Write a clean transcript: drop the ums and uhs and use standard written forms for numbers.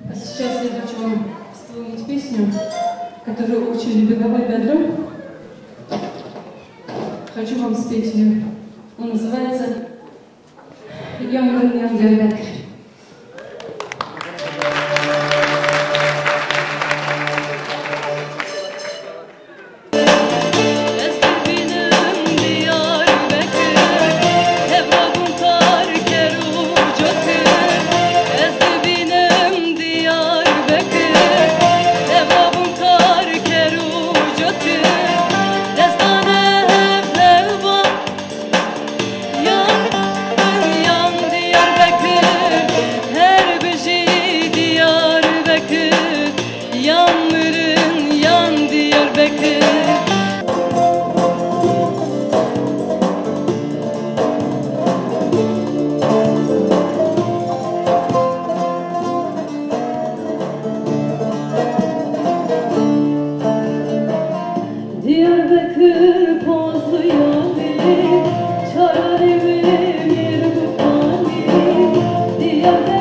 А сейчас я хочу вам исполнить песню, которую учили беговой бедром. Хочу вам спеть ее. Он называется «Yangın yan Diyarbakır». Yanların yan Diyarbakır. Diyarbakır pozlu yâri, çare bir kutani. Diyarbakır